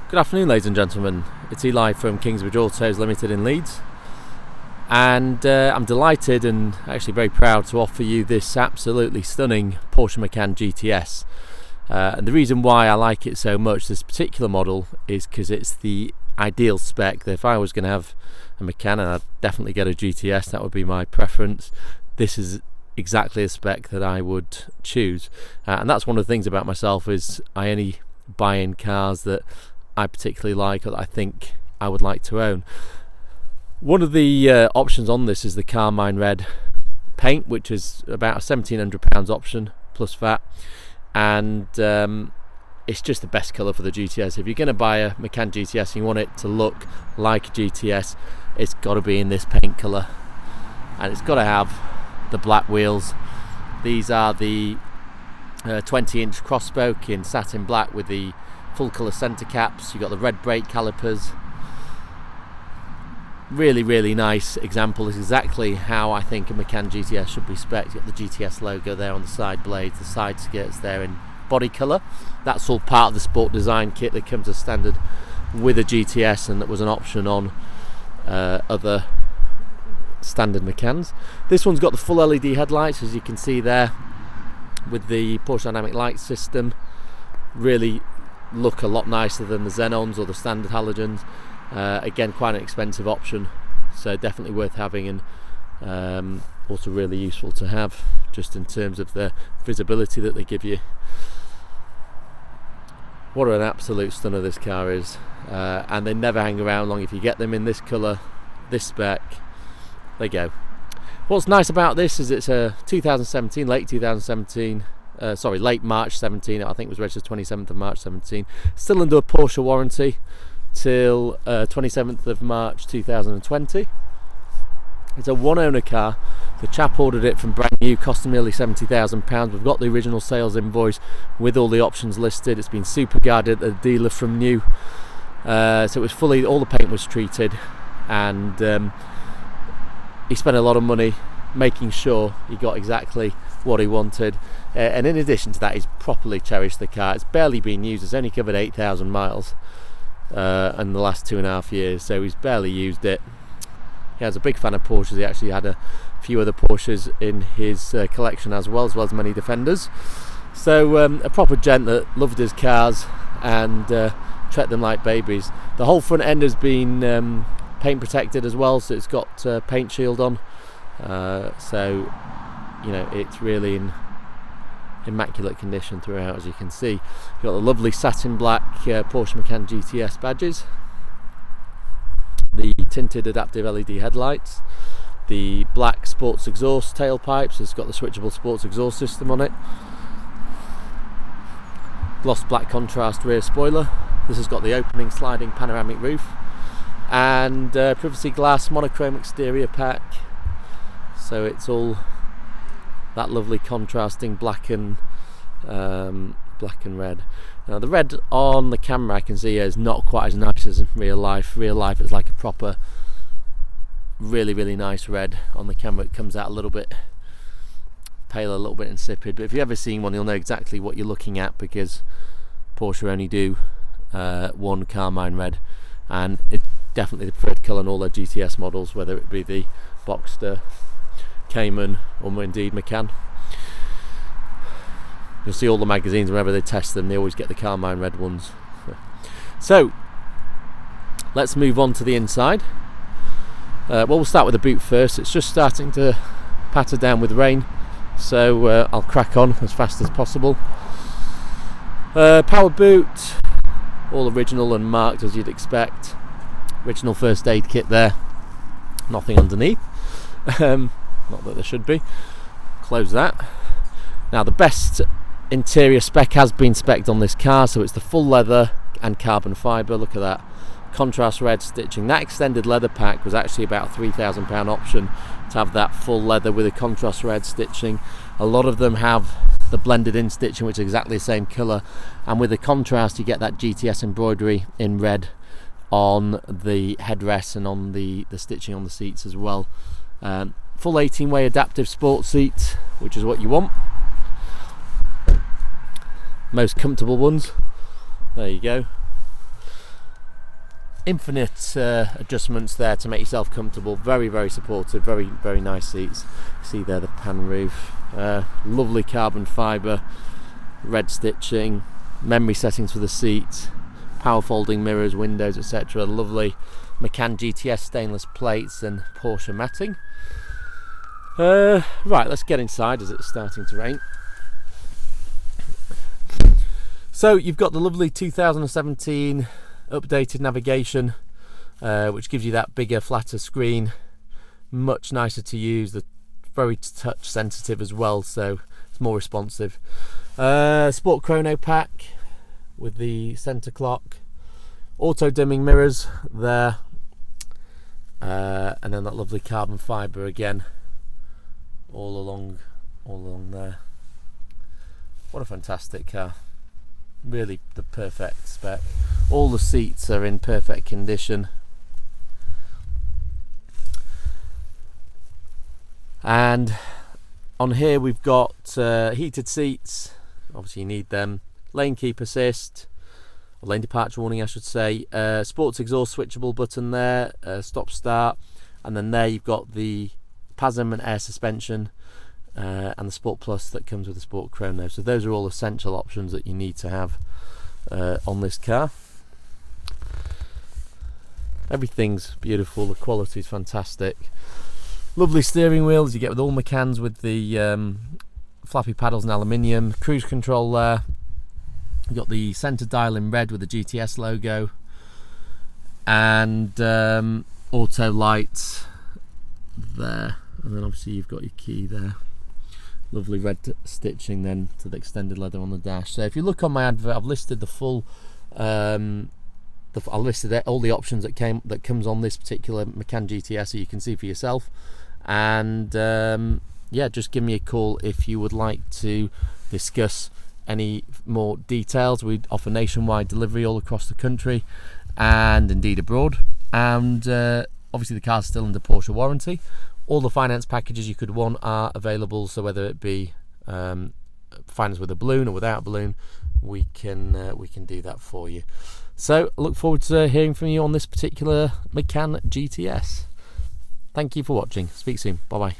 Good afternoon, ladies and gentlemen. It's Eli from Kingsbridge Autos Limited in Leeds, and I'm delighted and actually very proud to offer you this absolutely stunning Porsche Macan GTS. And the reason why I like it so much, this particular model, is because it's the ideal spec. That if I was going to have a Macan, and I'd definitely get a GTS, that would be my preference. This is exactly a spec that I would choose, and that's one of the things about myself, is I only buy in cars that I particularly like, or that I think I would like to own. One of the options on this is the Carmine Red Paint, which is about a £1,700 option plus VAT, and it's just the best colour for the GTS. If you're going to buy a Macan GTS and you want it to look like a GTS, it's got to be in this paint colour, and it's got to have the black wheels. These are the 20-inch cross-spoke in satin black with the full colour centre caps. You've got the red brake calipers. Really nice example. Is exactly how I think a Macan GTS should be spec'd. You've got the GTS logo there on the side blades, the side skirts there in body colour. That's all part of the sport design kit that comes as standard with a GTS, and that was an option on other standard Macans. This one's got the full LED headlights, as you can see there, with the Porsche dynamic light system. Really look a lot nicer than the xenons or the standard halogens. Again, quite an expensive option, so definitely worth having, and also really useful to have, just in terms of the visibility that they give you. What an absolute stunner this car is, and they never hang around long. If you get them in this colour, this spec, they go. What's nice about this is it's a 2017, late March 17, I think it was registered 27th of March 17, still under a Porsche warranty till 27th of March 2020. It's a one owner car. The chap ordered it from brand new, costing nearly £70,000. We've got the original sales invoice with all the options listed. It's been super guarded at the dealer from new, so it was fully, all the paint was treated, and he spent a lot of money making sure he got exactly what he wanted, and in addition to that, he's properly cherished the car. It's barely been used. It's only covered 8,000 miles in the last 2.5 years, so he's barely used it. He has a big fan of Porsches. He actually had a few other Porsches in his collection as well as many Defenders. So a proper gent that loved his cars and treated them like babies. The whole front end has been paint protected as well, so it's got paint shield on, so you know, it's really in immaculate condition throughout, as you can see. You've got the lovely satin black Porsche Macan GTS badges, the tinted adaptive LED headlights, the black sports exhaust tailpipes. It's got the switchable sports exhaust system on it, gloss black contrast rear spoiler. This has got the opening sliding panoramic roof, and privacy glass monochrome exterior pack, so it's all that lovely contrasting black and red. Now the red on the camera I can see is not quite as nice as in real life. Real life it's like a proper really nice red. On the camera it comes out a little bit pale, a little bit insipid, but if you've ever seen one, you'll know exactly what you're looking at, because Porsche only do one Carmine Red, and it's definitely the preferred colour in all their GTS models, whether it be the Boxster, Cayman, or indeed Macan. You'll see all the magazines, whenever they test them, they always get the Carmine Red ones. So let's move on to the inside. Well, we'll start with the boot first. It's just starting to patter down with rain, so I'll crack on as fast as possible. Power boot, all original and marked as you'd expect. Original first aid kit there, nothing underneath. Not that there should be. Close that. Now the best interior spec has been spec'd on this car, so it's the full leather and carbon fibre. Look at that contrast red stitching. That extended leather pack was actually about a £3,000 option to have that full leather with a contrast red stitching. A lot of them have the blended in stitching, which is exactly the same colour, and with the contrast you get that GTS embroidery in red on the headrests and on the stitching on the seats as well. Full 18-way adaptive sports seat, which is what you want. Most comfortable ones. There you go. infinite adjustments there to make yourself comfortable. Very, very supportive, very, very nice seats. See there the pan roof, lovely carbon fibre, red stitching, memory settings for the seat, power folding mirrors, windows, etc. Lovely MACAN GTS stainless plates and Porsche matting. Right, let's get inside as it's starting to rain. So you've got the lovely 2017 updated navigation, which gives you that bigger, flatter screen, much nicer to use. The very touch sensitive as well, so it's more responsive. Sport chrono pack with the center clock, auto dimming mirrors there, and then that lovely carbon fibre again, all along there. What a fantastic car! Really the perfect spec. All the seats are in perfect condition, and on here we've got heated seats. Obviously you need them. Lane keep assist, or lane departure warning I should say. Sports exhaust switchable button there, stop start, and then there you've got the PASM and air suspension, and the Sport Plus that comes with the Sport Chrono. So those are all essential options that you need to have on this car. Everything's beautiful, the quality is fantastic. Lovely steering wheel as you get with all Macans, with the flappy paddles in aluminium. Cruise control there. You've got the centre dial in red with the GTS logo, and auto lights there, and then obviously you've got your key there. Lovely red stitching then to the extended leather on the dash. So if you look on my advert, I've listed the full I listed all the options that comes on this particular Macan GTS, so you can see for yourself. And yeah, just give me a call if you would like to discuss any more details. We offer nationwide delivery all across the country and indeed abroad, and obviously the car's still under Porsche warranty. All the finance packages you could want are available, so whether it be finance with a balloon or without a balloon, we can do that for you. So I look forward to hearing from you on this particular Macan GTS. Thank you for watching. Speak soon. Bye bye.